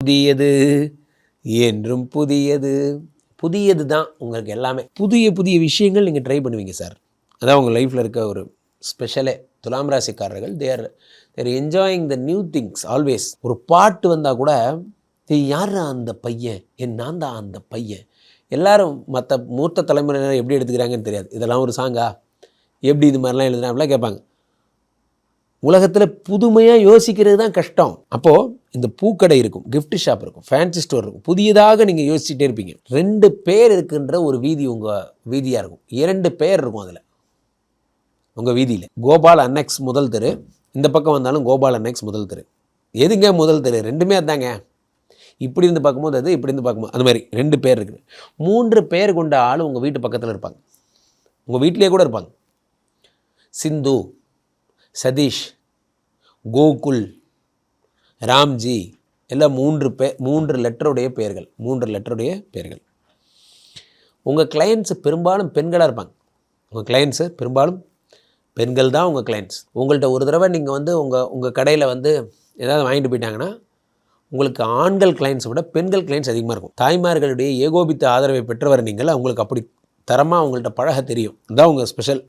புதியது என்றும் புதியது. புதியது தான் உங்களுக்கு எல்லாமே. புதிய புதிய விஷயங்கள் நீங்கள் ட்ரை பண்ணுவீங்க சார். அதான் உங்கள் லைஃப்பில் இருக்க ஒரு ஸ்பெஷலே. துலாம் ராசிக்காரர்கள் they're enjoying the new things always. ஒரு பாட்டு வந்தால் கூட யாரா அந்த பையன், நான் தான் அந்த பையன். எல்லாரும் மற்ற மூத்த தலைமுறையினர் எப்படி எடுத்துக்கிறாங்கன்னு தெரியாது. இதெல்லாம் ஒரு சாங்கா, எப்படி இது மாதிரிலாம் எழுதுனாங்கலாம் கேட்பாங்க. உலகத்தில் புதுமையாக யோசிக்கிறது தான் கஷ்டம். அப்போது இந்த பூக்கடை இருக்கும், கிஃப்ட் ஷாப் இருக்கும், ஃபேன்சி ஸ்டோர் இருக்கும், புதியதாக நீங்கள் யோசிச்சுட்டே இருப்பீங்க. 2 பேர் இருக்கின்ற ஒரு வீதி உங்கள் வீதியாக இருக்கும். 2 பேர் இருக்கும் அதில் உங்கள் வீதியில். கோபால் அன்னெக்ஸ் முதல் தெரு, இந்த பக்கம் வந்தாலும் கோபால் அன்னெக்ஸ் முதல் தெரு. எதுங்க முதல் தெரு? 2மே அதாங்க. இப்படி இருந்து பார்க்கும்போது அது, இப்படி இருந்து பார்க்கும்போது அந்த மாதிரி 2 பேர் இருக்குது. 3 பேர் கொண்ட ஆள் உங்கள் வீட்டு பக்கத்தில் இருப்பாங்க, உங்கள் வீட்டிலே கூட இருப்பாங்க. சிந்து, சதீஷ், கோகுல், ராம்ஜி எல்லாம் 3 லெட்டருடைய பெயர்கள். 3 லெட்டருடைய பெயர்கள். உங்கள் கிளையண்ட்ஸு பெரும்பாலும் பெண்களாக இருப்பாங்க. உங்கள் கிளையண்ட்ஸு பெரும்பாலும் பெண்கள் தான் உங்கள் கிளையண்ட்ஸ். உங்கள்கிட்ட ஒரு தடவை நீங்கள் வந்து உங்கள் கடையில் வந்து ஏதாவது வாங்கிட்டு போயிட்டாங்கன்னா உங்களுக்கு ஆண்கள் கிளைண்ட்ஸை விட பெண்கள் கிளைண்ட்ஸ் அதிகமாக இருக்கும். தாய்மார்களுடைய ஏகோபித்த ஆதரவை பெற்றவர் நீங்கள். அவங்களுக்கு அப்படி தரமாக அவங்கள்ட்ட பழக தெரியும். இதுதான் உங்கள் ஸ்பெஷல்.